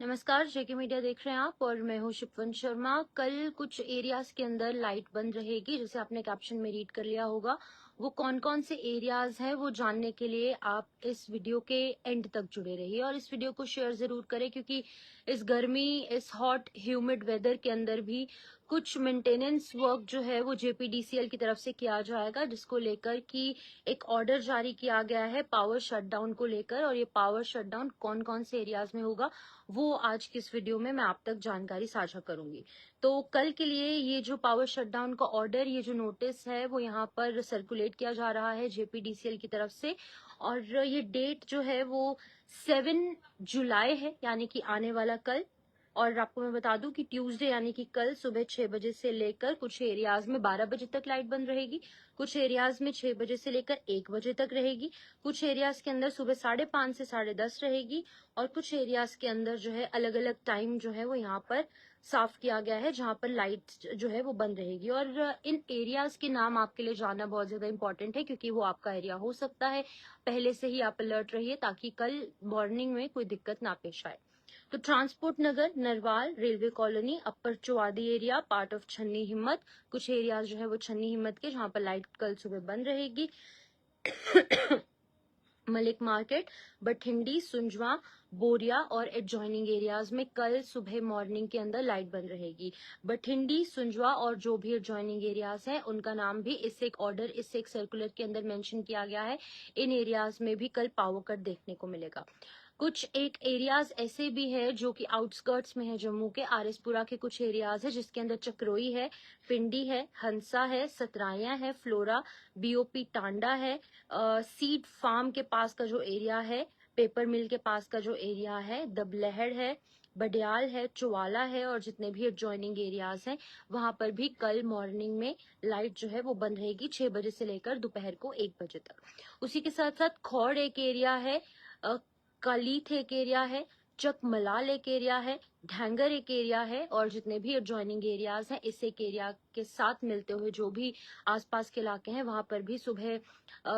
नमस्कार, जेके मीडिया देख रहे हैं आप और मैं हूं शिपवन शर्मा। कल कुछ एरियाज के अंदर लाइट बंद रहेगी, जैसे आपने कैप्शन में रीड कर लिया होगा। वो कौन कौन से एरियाज हैं वो जानने के लिए आप इस वीडियो के एंड तक जुड़े रहिए और इस वीडियो को शेयर जरूर करें, क्योंकि इस गर्मी, इस हॉट ह्यूमिड वेदर के अंदर भी कुछ मेंटेनेंस वर्क जो है वो जेपीडीसीएल की तरफ से किया जाएगा, जिसको लेकर कि एक ऑर्डर जारी किया गया है पावर शटडाउन को लेकर। और ये पावर शटडाउन कौन कौन से एरियाज में होगा वो आज की इस वीडियो में मैं आप तक जानकारी साझा करूंगी। तो कल के लिए ये जो पावर शटडाउन का ऑर्डर, ये जो नोटिस है वो यहाँ पर सर्कुलेट किया जा रहा है जेपीडीसीएल की तरफ से। और ये डेट जो है वो 7 जुलाई है, यानी कि आने वाला कल। और आपको मैं बता दूं कि ट्यूसडे यानी कि कल सुबह 6 बजे से लेकर कुछ एरियाज में 12 बजे तक लाइट बंद रहेगी, कुछ एरियाज में 6 बजे से लेकर 1 बजे तक रहेगी, कुछ एरियाज के अंदर सुबह 5:30 से 10:30 रहेगी, और कुछ एरियाज के अंदर जो है अलग अलग टाइम जो है वो यहाँ पर साफ किया गया है, जहाँ पर लाइट जो है वो बंद रहेगी। और इन एरियाज के नाम आपके लिए जानना बहुत ज्यादा इंपॉर्टेंट है, क्योंकि वो आपका एरिया हो सकता है। पहले से ही आप अलर्ट रहिए ताकि कल मॉर्निंग में कोई दिक्कत ना पेश आए। तो transport Nagar, Narwal, railway colony, upper Chauwadi area, part of Channi Himmat, कुछ एरियाज जो है वो छन्नी हिम्मत के, जहाँ पर लाइट कल सुबह बंद रहेगी। मलिक मार्केट, बठिंडी, सुंजवा, बोरिया और एडजॉइनिंग एरियाज में कल सुबह मॉर्निंग के अंदर लाइट बंद रहेगी। बठिंडी, सुंजवा और जो भी एडजॉइनिंग एरियाज हैं उनका नाम भी इससे एक ऑर्डर, इससे एक सर्कुलर के अंदर मेंशन किया गया है। इन एरियाज में भी कल पावर कट देखने को मिलेगा। कुछ एक एरियाज ऐसे भी है जो कि आउटस्कर्ट्स में है जम्मू के, आरएसपुरा के कुछ एरियाज है जिसके अंदर चक्रोई है, पिंडी है, हंसा है, सतराया है, फ्लोरा, बीओपी टांडा है, सीड फार्म के पास का जो एरिया है, पेपर मिल के पास का जो एरिया है, दबलहड़ है, बडियाल है, चुवाला है, और जितने भी एडजॉइनिंग एरियाज हैं वहां पर भी कल मॉर्निंग में लाइट जो है वो बंद रहेगी 6 बजे से लेकर दोपहर को 1 बजे तक। उसी के साथ साथ खौड़ एक एरिया है, कलीथ एक एरिया है, चकमलाल एक एरिया है, ढैंगर एक एरिया है, और जितने भी एडजॉइनिंग एरियाज हैं इस एक एरिया के साथ मिलते हुए जो भी आसपास के इलाके हैं वहां पर भी सुबह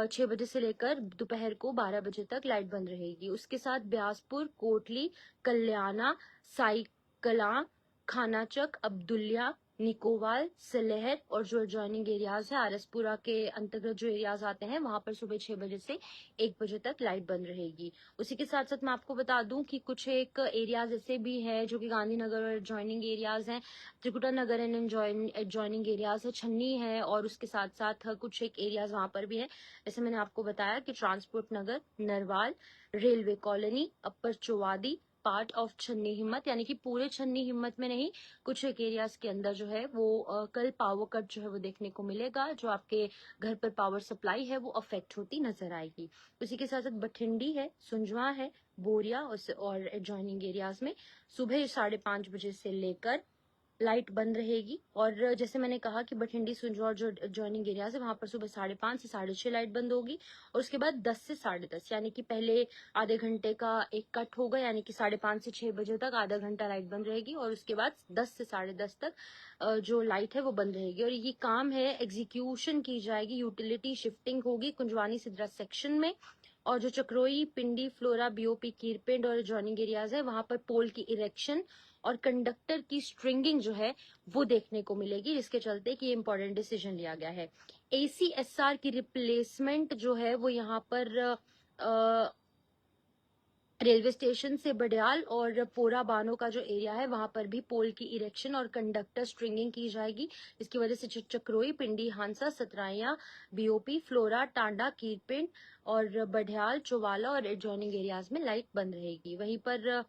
6 बजे से लेकर दोपहर को 12 बजे तक लाइट बंद रहेगी। उसके साथ ब्यासपुर, कोटली, कल्याणा, साई कलां, खानाचक, अब्दुलिया, निकोवाल, सलेहर और जो एडजॉइनिंग एरियाज है आरएसपुरा के अंतर्गत जो एरियाज आते हैं वहां पर सुबह 6 बजे से 1 बजे तक लाइट बंद रहेगी। उसी के साथ साथ मैं आपको बता दूं कि कुछ एक एरियाज ऐसे भी हैं जो कि गांधीनगर और एडजॉइनिंग एरियाज हैं, Trikuta Nagar and adjoining areas है, छन्नी है, और उसके साथ साथ कुछ एक एरियाज वहां पर भी है। जैसे मैंने आपको बताया कि transport Nagar, Narwal, railway colony, upper Chauwadi, part of Channi Himmat, यानी कि पूरे छन्नी हिम्मत में नहीं, कुछ एक एरियाज के अंदर जो है वो कल पावर कट जो है वो देखने को मिलेगा, जो आपके घर पर पावर सप्लाई है वो अफेक्ट होती नजर आएगी। उसी के साथ साथ बठिंडी है, सुंजवा है, बोरिया और एडजॉइनिंग एरियाज में सुबह 5:30 बजे से लेकर लाइट बंद रहेगी। और जैसे मैंने कहा कि बठिंडी, सुंजवा और जो एडजॉइनिंग एरियाज है वहां पर सुबह 5:30 से 6:30 लाइट बंद होगी, और उसके बाद 10 से 10:30, यानी कि पहले आधे घंटे का एक कट होगा, यानी कि 5:30 से 6 बजे तक आधा घंटा लाइट बंद रहेगी, और उसके बाद 10 से 10:30 तक जो लाइट है वो बंद रहेगी। और ये काम है एग्जीक्यूशन की जाएगी, यूटिलिटी शिफ्टिंग होगी कुंजवानी सिद्रा सेक्शन में, और जो चक्रोई, पिंडी, फ्लोरा, बीओपी, कीरपिंड और जॉइनिंग एरियाज है वहां पर पोल की इरेक्शन और कंडक्टर की स्ट्रिंगिंग जो है वो देखने को मिलेगी, जिसके चलते कि ये इंपॉर्टेंट डिसीजन लिया गया है। एसीएसआर की रिप्लेसमेंट जो है वो यहाँ पर रेलवे स्टेशन से बडियाल और पोरा बानो का जो एरिया है वहां पर भी पोल की इरेक्शन और कंडक्टर स्ट्रिंगिंग की जाएगी, जिसकी वजह से चक्रोई, पिंडी, हांसा, सतराया, बीओपी, फ्लोरा, टांडा, कीरपिंड और बडियाल, चौवाला और एडजॉइनिंग एरियाज में लाइट बंद रहेगी। वहीं पर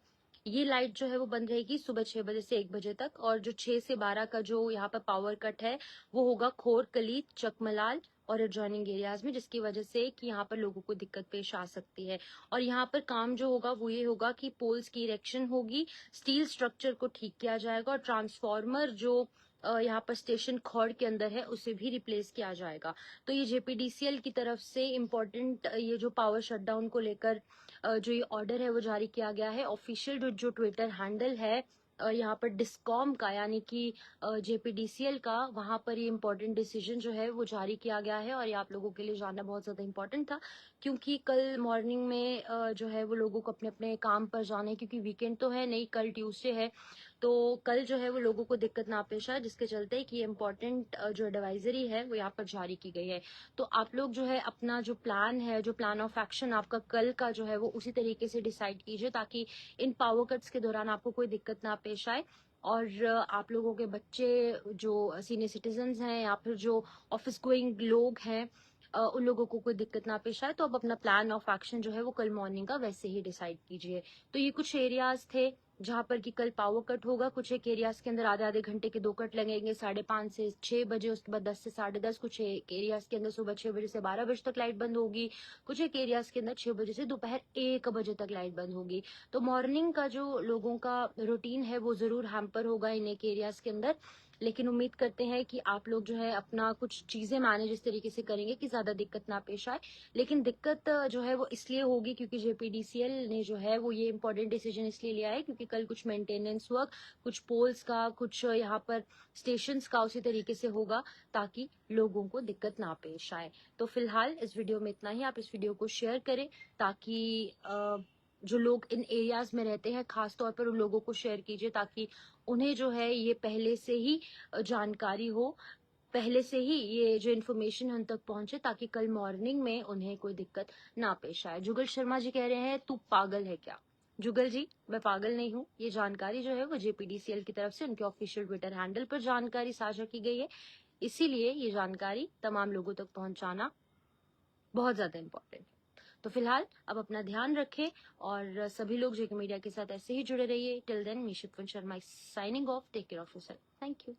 ये लाइट जो है वो बंद रहेगी सुबह 6 बजे से 1 बजे तक, और जो 6 से 12 का जो यहाँ पर पावर कट है वो होगा खोर, कलीत, चकमलाल और एडजॉइनिंग एरियाज में, जिसकी वजह से कि यहाँ पर लोगों को दिक्कत पेश आ सकती है। और यहाँ पर काम जो होगा वो ये होगा कि पोल्स की इरेक्शन होगी, स्टील स्ट्रक्चर को ठीक किया जाएगा, और ट्रांसफॉर्मर जो यहाँ पर स्टेशन खौड़ के अंदर है उसे भी रिप्लेस किया जाएगा। तो ये जेपीडीसीएल की तरफ से इम्पोर्टेंट ये जो पावर शटडाउन को लेकर जो ये ऑर्डर है वो जारी किया गया है। ऑफिशियल जो ट्विटर हैंडल है यहाँ पर डिस्कॉम का यानी कि जेपीडीसीएल का, वहाँ पर ये इम्पोर्टेंट डिसीजन जो है वो जारी किया गया है। और ये आप लोगों के लिए जानना बहुत ज़्यादा इम्पोर्टेंट था, क्योंकि कल मॉर्निंग में जो है वो लोगों को अपने अपने काम पर जाना है, क्योंकि वीकेंड तो है नहीं, कल ट्यूसडे है। तो कल जो है वो लोगों को दिक्कत ना पेश आए, जिसके चलते कि ये इम्पोर्टेंट जो एडवाइजरी है वो यहाँ पर जारी की गई है। तो आप लोग जो है अपना जो प्लान है, जो प्लान ऑफ एक्शन आपका कल का जो है वो उसी तरीके से डिसाइड कीजिए, ताकि इन पावर कट्स के दौरान आपको कोई दिक्कत ना पेश आए। और आप लोगों के बच्चे जो सीनियर सिटीजन्स हैं या फिर जो ऑफिस गोइंग लोग हैं, उन लोगों को कोई दिक्कत ना पेश आए। तो अब अपना प्लान ऑफ एक्शन जो है वो कल मॉर्निंग का वैसे ही डिसाइड कीजिए। तो ये कुछ एरियाज थे जहां पर कि कल पावर कट होगा। कुछ एक एरियाज के अंदर आधे आधे घंटे के 2 कट लगेंगे, 5:30 से 6 बजे, उसके बाद 10 से 10:30। कुछ एक एरियाज के अंदर सुबह 6 बजे से 12 बजे तक लाइट बंद होगी। कुछ एक एरियाज के अंदर 6 बजे से दोपहर 1 बजे तक लाइट बंद होगी। तो मॉर्निंग का जो लोगों का रूटीन है वो जरूर हैम्पर होगा इन एक एरियाज के अंदर। लेकिन उम्मीद करते हैं कि आप लोग जो है अपना कुछ चीजें मैनेज इस तरीके से करेंगे कि ज्यादा दिक्कत ना पेश आए। लेकिन दिक्कत जो है वो इसलिए होगी क्योंकि जेपीडीसीएल ने जो है वो ये इंपॉर्टेंट डिसीजन इसलिए लिया है क्योंकि कल कुछ मेंटेनेंस वर्क, कुछ पोल्स का, कुछ यहाँ पर स्टेशंस का उसी तरीके से होगा, ताकि लोगों को दिक्कत ना पेश आए। तो फिलहाल इस वीडियो में इतना ही। आप इस वीडियो को शेयर करें ताकि जो लोग इन एरियाज में रहते हैं खास तौर पर उन लोगों को शेयर कीजिए, ताकि उन्हें जो है ये पहले से ही जानकारी हो, पहले से ही ये जो इन्फॉर्मेशन उन तक पहुंचे, ताकि कल मॉर्निंग में उन्हें कोई दिक्कत ना पेश आए। जुगल शर्मा जी कह रहे हैं तू पागल है क्या? जुगल जी, मैं पागल नहीं हूँ। ये जानकारी जो है वो जेपीडीसीएल की तरफ से उनके ऑफिशियल ट्विटर हैंडल पर जानकारी साझा की गई है, इसीलिए ये जानकारी तमाम लोगों तक पहुंचाना बहुत ज्यादा इम्पोर्टेंट है। तो फिलहाल अब अपना ध्यान रखें और सभी लोग जेके मीडिया के साथ ऐसे ही जुड़े रहिए। Till then, me Shifan Sharma signing off. Take care of yourself. Thank you.